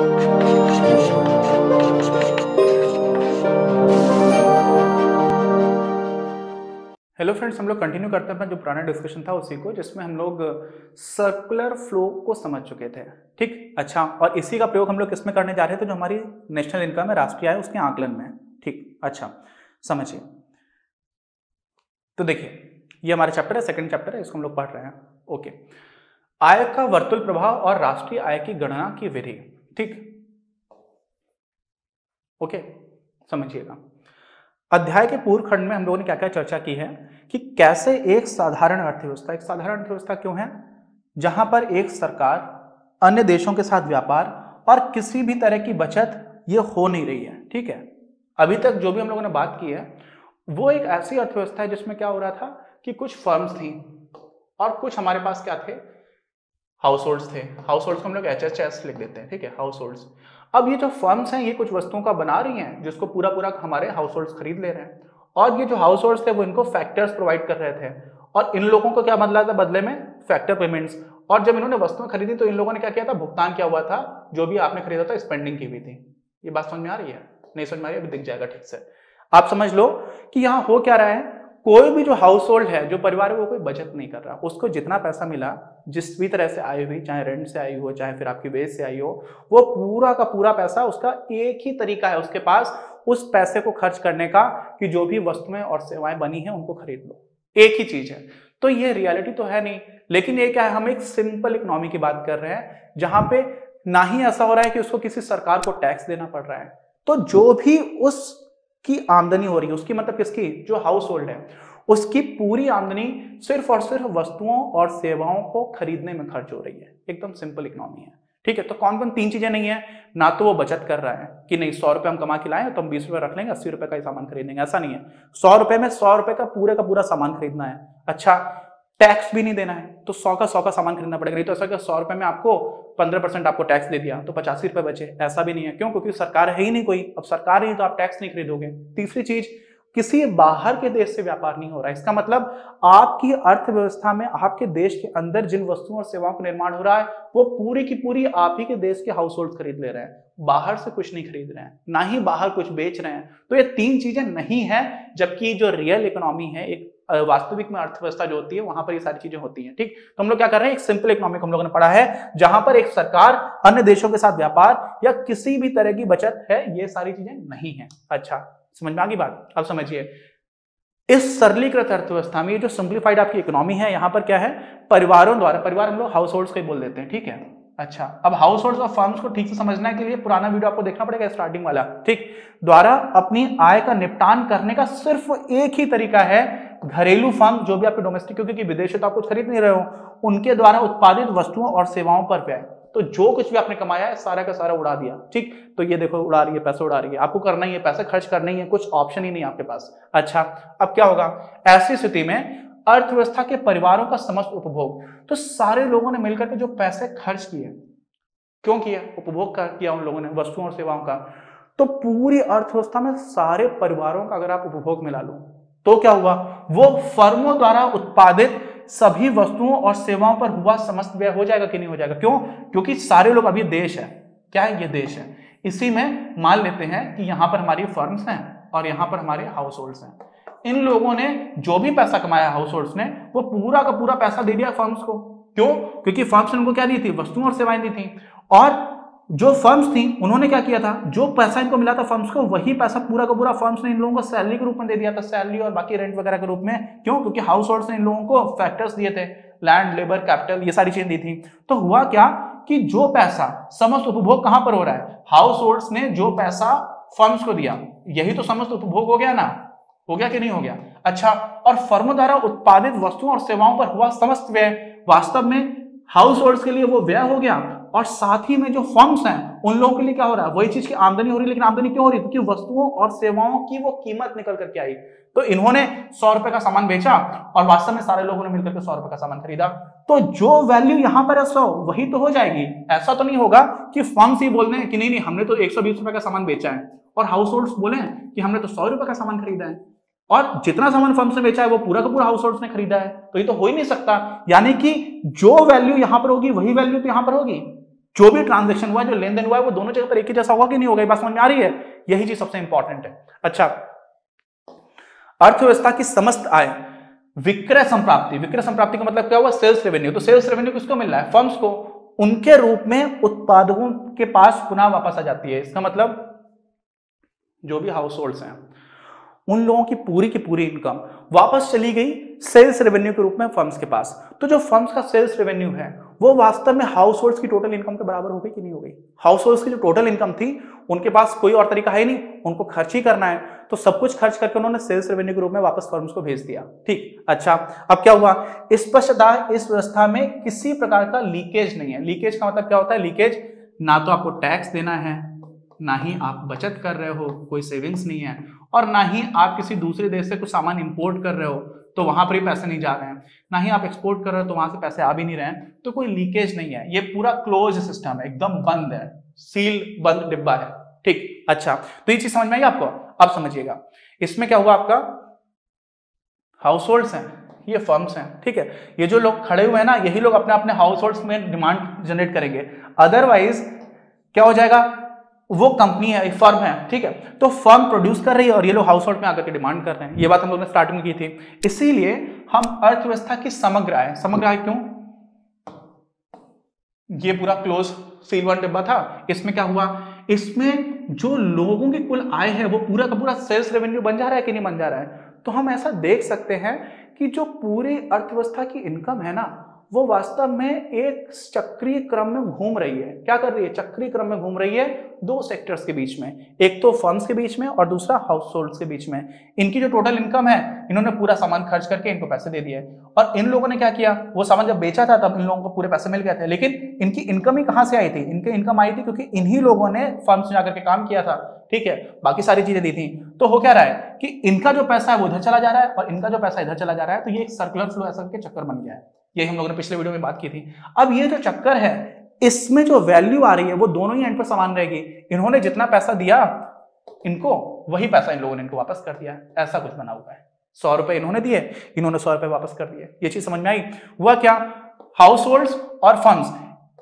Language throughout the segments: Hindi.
हेलो फ्रेंड्स, हम लोग कंटिन्यू करते हैं अपना जो पुराना डिस्कशन था उसी को, जिसमें हम लोग सर्कुलर फ्लो को समझ चुके थे। ठीक, अच्छा, और इसी का प्रयोग हम लोग किसमें करने जा रहे थे? जो हमारी नेशनल इनकम है, राष्ट्रीय आय, उसके आकलन में। ठीक, अच्छा, समझिए। तो देखिए, ये हमारा चैप्टर है, सेकंड चैप्टर है, इसको हम लोग पढ़ रहे हैं। ओके, आय का वर्तुल प्रभाव और राष्ट्रीय आय की गणना की विधि। ठीक, ओके, समझिएगा। अध्याय के पूर्व खंड में हम लोगों ने क्या क्या चर्चा की है कि कैसे एक साधारण अर्थव्यवस्था क्यों है, जहां पर एक सरकार, अन्य देशों के साथ व्यापार और किसी भी तरह की बचत ये हो नहीं रही है। ठीक है, अभी तक जो भी हम लोगों ने बात की है वो एक ऐसी अर्थव्यवस्था है जिसमें क्या हो रहा था कि कुछ फर्म्स थी और कुछ हमारे पास क्या थे, हाउस होल्ड्स थे। हाउस होल्ड्स को हम लोग HHS लिख देते हैं। ठीक है, हाउस होल्ड्स। अब ये जो फर्म्स हैं ये कुछ वस्तुओं का बना रही हैं जिसको पूरा पूरा हमारे हाउस होल्ड्स खरीद ले रहे हैं, और ये जो हाउस होल्ड्स थे वो इनको फैक्टर्स प्रोवाइड कर रहे थे, और इन लोगों को क्या बदला था बदले में? Factor payments. और जब इन्होंने वस्तुएं खरीदी तो इन लोगों ने क्या किया था? भुगतान किया हुआ था, जो भी आपने खरीदा था स्पेंडिंग की हुई थी। ये बात समझ में आ रही है? नहीं समझ में आ रही है? अभी दिख जाएगा ठीक से। आप समझ लो कि यहाँ हो क्या रहा है, कोई भी जो हाउस होल्ड है, जो परिवार है, वो कोई बचत नहीं कर रहा। उसको जितना पैसा मिला, जिस भी तरह से आई हुई, चाहे रेंट से आई हो, चाहे फिर आपकी वेज से आई हो, वो पूरा का पूरा पैसा, उसका एक ही तरीका है उसके पास उस पैसे को खर्च करने का कि जो भी वस्तुएं और सेवाएं बनी हैं उनको खरीद लो। एक ही चीज है। तो ये रियलिटी तो है नहीं, लेकिन ये क्या है, हम एक सिंपल इकोनॉमी की बात कर रहे हैं जहां पे ना ही ऐसा हो रहा है कि उसको किसी सरकार को टैक्स देना पड़ रहा है। तो जो भी उसकी आमदनी हो रही है, उसकी मतलब किसकी? जो हाउस होल्ड है, उसकी पूरी आमदनी सिर्फ और सिर्फ वस्तुओं और सेवाओं को खरीदने में खर्च हो रही है। एकदम सिंपल इकोनॉमी है। ठीक है, तो कौन कौन तीन चीजें नहीं है? ना तो वो बचत कर रहा है कि नहीं 100 रुपए हम कमा के लाए तो हम 20 रुपए रख लेंगे, 80 रुपए का ही सामान खरीदेंगे, ऐसा नहीं है। 100 रुपए में 100 रुपए का पूरा सामान खरीदना है। अच्छा, टैक्स भी नहीं देना है तो 100 का सामान खरीदना पड़ेगा। नहीं तो ऐसा कि 100 रुपए में आपको 15% आपको टैक्स दे दिया तो 85 रुपए बचे, ऐसा भी नहीं है। क्यों? क्योंकि सरकार है ही नहीं कोई। अब सरकार ही तो आप टैक्स नहीं खरीदोगे। तीसरी चीज, किसी बाहर के देश से व्यापार नहीं हो रहा है। इसका मतलब आपकी अर्थव्यवस्था में, आपके देश के अंदर जिन वस्तुओं और सेवाओं का निर्माण हो रहा है वो पूरी की पूरी आप ही के देश के हाउस होल्ड खरीद ले रहे हैं, बाहर से कुछ नहीं खरीद रहे हैं, ना ही बाहर कुछ बेच रहे हैं। तो ये तीन चीजें नहीं है, जबकि जो रियल इकोनॉमी है, एक वास्तविक में अर्थव्यवस्था जो होती है, वहां पर ये सारी चीजें होती हैं। ठीक, तो हम लोग क्या कर रहे हैं, एक सिंपल इकोनॉमी को हम लोगों ने पढ़ा है जहां पर एक सरकार, अन्य देशों के साथ व्यापार या किसी भी तरह की बचत है, ये सारी चीजें नहीं है। अच्छा, समझ में आ गई बात? अब समझिए, इस सरलीकृत अर्थव्यवस्था में ये जो सिंप्लीफाइड आपकी इकोनॉमी है, यहां पर क्या है, परिवारों द्वारा, परिवार हम लोग हाउस होल्ड्स को ही बोल देते हैं। ठीक है, अच्छा, अब हाउस होल्ड्स और फर्म्स को ठीक से समझने के लिए पुराना वीडियो आपको देखना पड़ेगा, स्टार्टिंग वाला। ठीक, द्वारा अपनी आय का निपटान करने का सिर्फ एक ही तरीका है, घरेलू फर्म, जो भी आपके डोमेस्टिक, क्योंकि विदेश से तो आप कुछ खरीद नहीं रहे हो, उनके द्वारा उत्पादित वस्तुओं और सेवाओं पर व्यय। तो जो कुछ भी आपने कमाया है सारा का सारा उड़ा दिया। ठीक, तो ये देखो उड़ा रही है, पैसे उड़ा रही है, आपको करना ही है, पैसे खर्च करना ही है, कुछ ऑप्शन ही नहीं आपके पास। अच्छा, अब क्या होगा ऐसी स्थिति में? अर्थव्यवस्था के परिवारों का समस्त उपभोग, तो सारे लोगों ने मिलकर के जो पैसे खर्च किए, क्यों किया? उपभोग किया उन लोगों ने वस्तुओं और सेवाओं का। तो पूरी अर्थव्यवस्था में सारे परिवारों का अगर आप उपभोग मिला लो तो क्या हुआ? वो फर्मों द्वारा उत्पादित सभी वस्तुओं और सेवाओं पर हुआ समस्त व्यय हो जाएगा कि नहीं हो जाएगा? क्यों? क्योंकि सारे लोग, अभी देश है, क्या है? ये देश है। इसी में मान लेते हैं कि यहां पर हमारी फर्म्स हैं और यहां पर हमारे हाउस होल्ड्स हैं। इन लोगों ने जो भी पैसा कमाया हाउस होल्ड्स ने, वो पूरा का पूरा पैसा दे दिया फर्म्स को। क्यों? क्योंकि फर्म्स ने उनको क्या दी थी? वस्तुएं और सेवाएं दी थी। और जो फर्म्स थी उन्होंने क्या किया था? जो पैसा इनको मिला था फर्म्स को, वही पैसा पूरा का पूरा फर्म्स ने इन लोगों को सैलरी के रूप में दे दिया था, सैलरी और बाकी रेंट वगैरह के रूप में। क्यों? क्योंकि हाउस होल्ड्स ने इन लोगों को फैक्टर्स दिए थे, लैंड, लेबर, कैपिटल, ये सारी चीजें दी थी। तो हुआ क्या कि जो पैसा, समस्त उपभोग कहां पर हो रहा है? हाउस होल्ड्स ने जो पैसा फर्म्स को दिया, यही तो समस्त उपभोग हो गया ना? हो गया कि नहीं हो गया? अच्छा, और फर्मों द्वारा उत्पादित वस्तुओं और सेवाओं पर हुआ समस्त व्यय, वास्तव में हाउस होल्ड्स के लिए वो व्यय हो गया, और साथ ही में जो फर्म्स हैं उन लोगों के लिए क्या हो रहा है? वही चीज की आमदनी हो रही है। लेकिन आमदनी क्यों हो रही है? क्योंकि वस्तुओं और सेवाओं की वो कीमत निकल करके आई। तो इन्होंने 100 रुपए का सामान बेचा और वास्तव में सारे लोगों ने मिलकर के 100 रुपए का सामान खरीदा। तो जो वैल्यू यहां पर है 100, वही तो हो जाएगी। ऐसा तो नहीं होगा कि फर्म्स ही बोल रहे हैं कि नहीं हमने तो 120 रुपए का सामान बेचा है, और हाउस होल्ड्स बोले कि हमने तो 100 रुपए का सामान खरीदा है, और जितना सामान फर्म से बेचा है वो पूरा का पूरा हाउस होल्ड्स ने खरीदा है। तो ये तो हो ही नहीं सकता। यानी कि जो वैल्यू यहां पर होगी वही वैल्यू तो यहां पर होगी। जो भी ट्रांजेक्शन हुआ है, जो लेन देन हुआ है, वो दोनों जगह पर एक ही जैसा होगा कि नहीं होगा? ये बात समझ में आ रही है? यही चीज सबसे इंपॉर्टेंट है। अच्छा, अर्थव्यवस्था की समस्त आय विक्रय संप्राप्ति, विक्रय संप्राप्ति का मतलब क्या हुआ? Sales revenue. तो सेल्स रेवेन्यू किसको मिल रहा है? फर्म्स को, उनके रूप में उत्पादकों के पास पुनः वापस आ जाती है। इसका मतलब जो भी हाउस होल्ड्स हैं उन लोगों की पूरी इनकम वापस चली गई सेल्स रेवेन्यू के रूप में फर्म्स के पास। तो जो फर्म्स का सेल्स रेवेन्यू है वो वास्तव में हाउस होल्ड्स की टोटल इनकम के बराबर हो गई कि नहीं हो गई? हाउस होल्ड्स की जो टोटल इनकम थी उनके पास कोई और तरीका है नहीं, उनको खर्च ही करना है, तो सब कुछ खर्च करके उन्होंने सेल्स रेवेन्यू के रूप में वापस फर्म्स को भेज दिया। ठीक, अच्छा, अब क्या हुआ? स्पष्टतः इस व्यवस्था में किसी प्रकार का लीकेज नहीं है। लीकेज का मतलब क्या होता है? लीकेज ना तो आपको टैक्स देना है, ना ही आप बचत कर रहे हो, कोई सेविंग्स नहीं है, और ना ही आप किसी दूसरे देश से कुछ सामान इंपोर्ट कर रहे हो तो वहां पर ही पैसे नहीं जा रहे हैं, ना ही आप एक्सपोर्ट कर रहे हो तो वहां से पैसे आ भी नहीं रहे हैं, तो कोई लीकेज नहीं है। ये पूरा क्लोज सिस्टम है, एकदम बंद है, सील बंद डिब्बा है। ठीक, अच्छा, तो ये चीज समझ में आई आपको? अब समझिएगा, इसमें क्या हुआ? आपका हाउस होल्ड्स हैं, ये फर्म्स हैं, ठीक है। ये जो लोग खड़े हुए हैं ना, यही लोग अपने अपने हाउस होल्ड्स में डिमांड जनरेट करेंगे। अदरवाइज क्या हो जाएगा? वो कंपनी है, एक फर्म है, ठीक है, तो फर्म प्रोड्यूस कर रही है और ये लोग हाउस होल्ड में आकर के डिमांड कर रहे हैं। ये बात हम लोगों ने स्टार्टिंग में की थी। इसीलिए हम अर्थव्यवस्था की समग्र आय, समग्र आय क्यों? ये पूरा क्लोज सील बंद डिब्बा था, इसमें क्या हुआ? इसमें जो लोगों की कुल आय है वो पूरा का पूरा सेल्स रेवेन्यू बन जा रहा है कि नहीं बन जा रहा है? तो हम ऐसा देख सकते हैं कि जो पूरी अर्थव्यवस्था की इनकम है ना, वो वास्तव में एक चक्रीय क्रम में घूम रही है। क्या कर रही है? चक्रीय क्रम में घूम रही है दो सेक्टर्स के बीच में, एक तो फर्म्स के बीच में और दूसरा हाउस होल्ड्स के बीच में। इनकी जो टोटल इनकम है, इन्होंने पूरा सामान खर्च करके इनको पैसे दे दिए, और इन लोगों ने क्या किया? वो सामान जब बेचा था तब इन लोगों को पूरे पैसे मिल गए थे, लेकिन इनकी इनकम ही कहां से आई थी? इनकी इनकम आई थी क्योंकि इन्हीं लोगों ने फर्म्स में जाकर के काम किया था, ठीक है, बाकी सारी चीजें दी थी। तो हो क्या रहा है कि इनका जो पैसा है वो इधर चला जा रहा है और इनका जो पैसा इधर चला जा रहा है, तो ये एक सर्कुलर फ्लो ऐसा के चक्कर बन गया है। यही हम लोगों ने पिछले वीडियो में बात की थी। अब ये जो चक्कर है, इसमें जो वैल्यू आ रही है वो दोनों ही एंड पर समान रहेगी। इन्होंने जितना पैसा दिया इनको, वही पैसा इन लोगों ने इनको वापस कर दिया, ऐसा कुछ बना हुआ है। 100 रुपए इन्होंने दिए, इन्होंने 100 रुपए वापस कर दिए। ये चीज समझ में आई? हुआ क्या? हाउस होल्ड्स और फर्म्स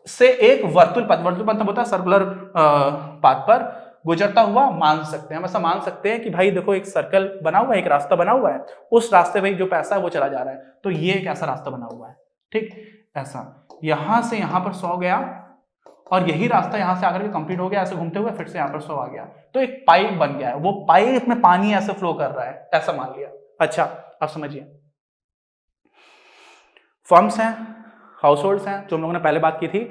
से एक वर्तुल पथ मतलब होता है सर्कुलर पाथ पर गुजरता हुआ मान सकते हैं। हम ऐसा मान सकते हैं कि भाई देखो, एक सर्कल बना हुआ है, एक रास्ता बना हुआ है, उस रास्ते में जो पैसा है वो चला जा रहा है, तो ये एक ऐसा रास्ता बना हुआ है, ठीक, ऐसा यहां से यहां पर 100 गया और यही रास्ता यहां से आकर के कंप्लीट हो गया, ऐसे घूमते हुए फिर से यहां पर 100 आ गया, तो एक पाइप बन गया है। वो पाइप में पानी ऐसे फ्लो कर रहा है, ऐसा मान लिया। अच्छा, अब समझिए, फर्म्स हैं, हाउस होल्ड्स हैं, जो हम लोगों ने पहले बात की थी।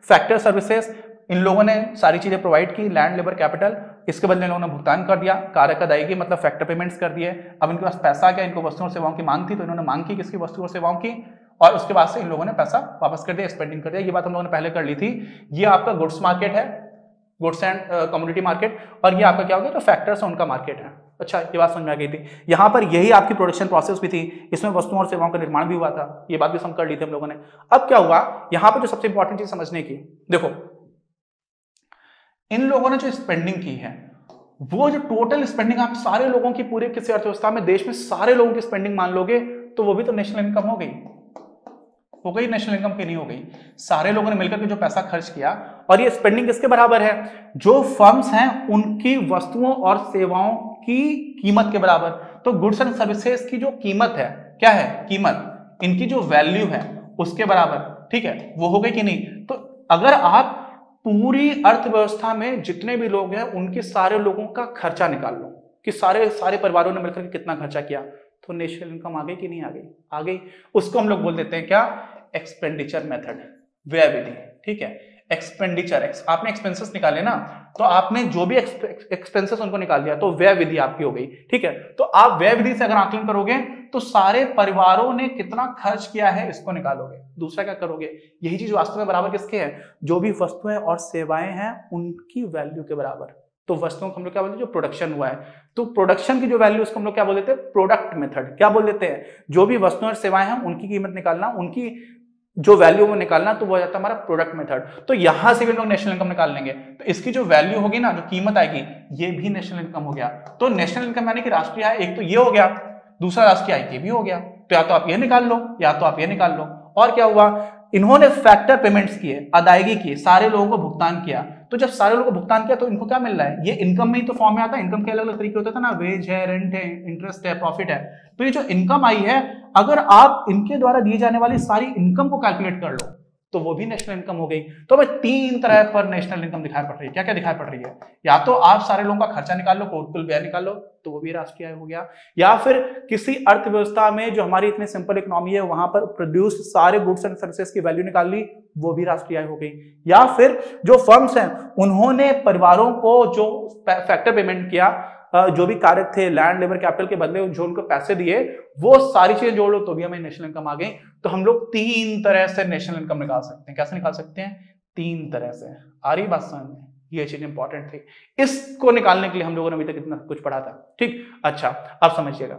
फैक्टर सर्विसेज, इन लोगों ने सारी चीजें प्रोवाइड की, लैंड, लेबर, कैपिटल, इसके बदले इन लोगों ने भुगतान कर दिया, कारक अदायगी मतलब फैक्टर पेमेंट्स कर दिए। अब इनके पास पैसा आ गया, इनको वस्तुओं और सेवाओं की मांग थी, तो इन्होंने मांग की किसकी? वस्तु और सेवाओं की, और उसके बाद से इन लोगों ने पैसा वापस कर दिया, स्पेंडिंग कर दिया। ये बात हम लोगों ने पहले कर ली थी। ये आपका गुड्स मार्केट है, गुड्स एंड कम्युनिटी मार्केट, और ये आपका क्या हो गया? जो फैक्टर्स है उनका मार्केट है। अच्छा, ये बात समझ में आ गई थी। यहाँ पर यही आपकी प्रोडक्शन प्रोसेस भी थी, इसमें वस्तुओं और सेवाओं का निर्माण भी हुआ था, ये बात भी हम कर ली थी हम लोगों ने। अब क्या हुआ यहाँ पर? जो सबसे इंपॉर्टेंट चीज समझने की, देखो, इन लोगों ने जो स्पेंडिंग की है, वो जो टोटल स्पेंडिंग आप सारे लोगों की, पूरे किसी अर्थव्यवस्था में देश में सारे लोगों की स्पेंडिंग मान लोगे तो वो भी तो नेशनल इनकम हो गई, नेशनल इनकम की नहीं हो गई। सारे लोगों ने मिलकर के जो पैसा खर्च किया, और ये स्पेंडिंग किसके बराबर है? जो फर्म्स हैं उनकी वस्तुओं और सेवाओं की कीमत के बराबर। तो गुड्स एंड सर्विसेज की जो कीमत है, क्या है कीमत, इनकी जो वैल्यू है उसके बराबर, ठीक है, वो हो गई कि नहीं? तो अगर आप पूरी अर्थव्यवस्था में जितने भी लोग हैं उनके सारे लोगों का खर्चा निकाल लो कि सारे परिवारों ने मिलकर कितना खर्चा किया, तो नेशनल इनकम आ गई कि नहीं आ गई? आ गई। उसको हम लोग बोल देते हैं क्या? एक्सपेंडिचर मेथड, व्यय विधि, ठीक है। एक्सपेंडिचर, आपने एक्सपेंसेस निकाले ना, तो आपने जो भी एक्सपेंसेस उनको निकाल दिया, तो व्यय विधि आपकी हो गई, ठीक है। तो आप व्यय विधि से अगर आकलन करोगे तो सारे परिवारों ने कितना खर्च किया है इसको निकालोगे। दूसरा क्या करोगे? यही चीज वास्तव में बराबर किसके है? जो भी वस्तुएं और सेवाएं हैं उनकी वैल्यू के बराबर। तो वस्तुओं को हम लोग क्या बोलते हैं? जो प्रोडक्शन हुआ है, तो प्रोडक्शन की जो वैल्यू उसको हम लोग क्या बोल देते हैं? Product method. क्या बोल देते हैं? जो भी वस्तुएं और सेवाएं हैं उनकी कीमत निकालना, उनकी जो वैल्यू वो निकालना, तो वो जाता है हमारा प्रोडक्ट मेथड। तो यहां से भी लोग नेशनल इनकम निकाल लेंगे, तो इसकी जो वैल्यू होगी ना, जो कीमत आएगी, ये भी नेशनल इनकम हो गया। तो नेशनल इनकम यानी कि राष्ट्रीय आय, एक तो ये हो गया, दूसरा राष्ट्रीय आय ये भी हो गया। तो या तो आप ये निकाल लो या तो आप ये निकाल लो। और क्या हुआ? इन्होंने फैक्टर पेमेंट्स किए, अदायगी की, सारे लोगों को भुगतान किया। तो जब सारे लोगों को भुगतान किया तो इनको क्या मिल रहा है, ये इनकम में ही तो फॉर्म में आता है। इनकम के अलग अलग तरीके होते थे ना, वेज है, रेंट है, इंटरेस्ट है, प्रॉफिट है। तो ये जो इनकम आई है, अगर आप इनके द्वारा दी जाने वाली सारी इनकम को कैलकुलेट कर लो तो वो भी नेशनल इनकम हो गई। तो हमें 3 तरह पर नेशनल इनकम दिखाई पड़ रही है। क्या क्या दिखाई पड़ रही है, या तो आप सारे लोगों का खर्चा निकाल लो, कुल व्यय निकाल लो, तो वो भी राष्ट्रीय आय हो गया, या फिर किसी अर्थव्यवस्था में जो हमारी इतनी सिंपल इकोनॉमी है वहां पर प्रोड्यूस सारे गुड्स एंड सर्विसेज की वैल्यू निकाल ली, वो भी राष्ट्रीय आय हो गई। या फिर जो फर्म्स हैं उन्होंने परिवारों को जो फैक्टर पेमेंट किया, जो भी कार्य थे, लैंड, लेबर, कैपिटल के बदले जो उनको पैसे दिए, वो सारी चीजें जोड़ लो तो भी हमें नेशनल इनकम आ गई। तो हम लोग 3 तरह से नेशनल इनकम निकाल सकते हैं। कैसे निकाल सकते हैं, 3 तरह से। आ रही बात समझ में, ये चीज इंपॉर्टेंट थी, इसको निकालने के लिए हम लोगों ने अभी तक इतना कुछ पढ़ा था। ठीक, अच्छा अब समझिएगा।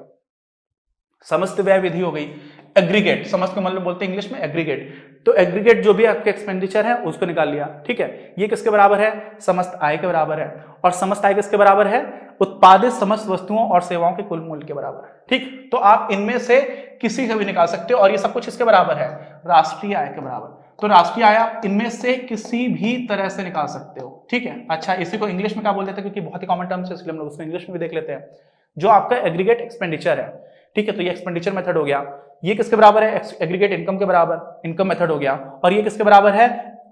समस्त व्यय विधि हो गई, एग्रीगेट, समस्त को मतलब बोलते हैं इंग्लिश में एग्रीगेट। तो एग्रीगेट जो भी आपके एक्सपेंडिचर है उसको निकाल लिया। ठीक है, ये किसके बराबर है, समस्त आय के बराबर है। और समस्त आय किसके बराबर है, उत्पादित समस्त वस्तुओं और सेवाओं के कुल मूल्य के बराबर है। ठीक, तो आप इनमें से किसी से भी निकाल सकते हो, और ये सब कुछ इसके बराबर है, राष्ट्रीय आय के बराबर। तो राष्ट्रीय आय आप इनमें से किसी भी तरह से निकाल सकते हो। ठीक है, अच्छा इसी को इंग्लिश में क्या बोल देते हैं, क्योंकि बहुत ही कॉमन टर्म्स है इसलिए हम लोग उसको इंग्लिश में भी देख लेते हैं। जो आपका एग्रीगेट एक्सपेंडिचर है, ठीक है, तो ये एक्सपेंडिचर मेथड हो गया। ये किसके बराबर है, एग्रीगेट इनकम के बराबर, इनकम मेथड हो गया। और ये किसके बराबर है,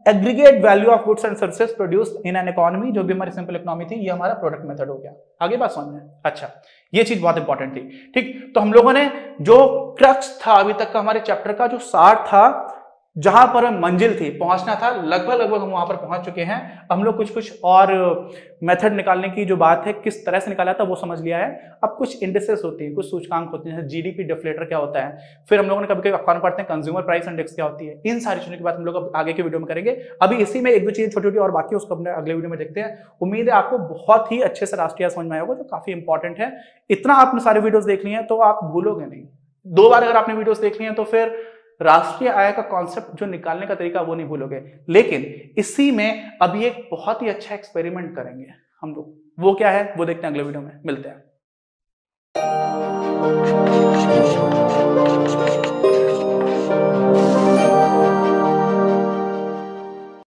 aggregate value of goods and services produced in an economy, जो भी हमारी सिंपल इकोनॉमी थी, ये हमारा प्रोडक्ट मेथड हो गया। आगे बात समझ में, अच्छा ये चीज बहुत इंपॉर्टेंट थी। ठीक, तो हम लोगों ने जो क्रक्स था अभी तक का हमारे चैप्टर का, जो सार था, जहां पर मंजिल थी, पहुंचना था, लगभग हम वहां पर पहुंच चुके हैं। हम लोग कुछ और मेथड निकालने की जो बात है, किस तरह से निकाला था वो समझ लिया है। अब कुछ इंडिसेस होती हैं, कुछ सूचकांक होते हैं, जीडीपी डिफ्लेटर क्या होता है, फिर हम लोगों ने कभी कभी अखबार में पढ़ते हैं कंज्यूमर प्राइस इंडेक्स क्या होती है। इन सारी चीजों की बात हम लोग अब आगे के वीडियो में करेंगे। अभी इसी में 1-2 चीजें छोटी छोटी और बाकी, उसको अपने अगले वीडियो में देखते हैं। उम्मीद है आपको बहुत ही अच्छे से राष्ट्रीय समझ में आया होगा, जो काफी इंपॉर्टेंट है। इतना आपने सारे वीडियोस देख लिए हैं तो आप भूलोगे नहीं। 2 बार अगर आपने वीडियोस देख लिए हैं तो फिर राष्ट्रीय आय का कॉन्सेप्ट जो निकालने का तरीका वो नहीं भूलोगे। लेकिन इसी में अभी एक बहुत ही अच्छा एक्सपेरिमेंट करेंगे हम लोग, वो क्या है वो देखते हैं अगले वीडियो में। मिलते हैं।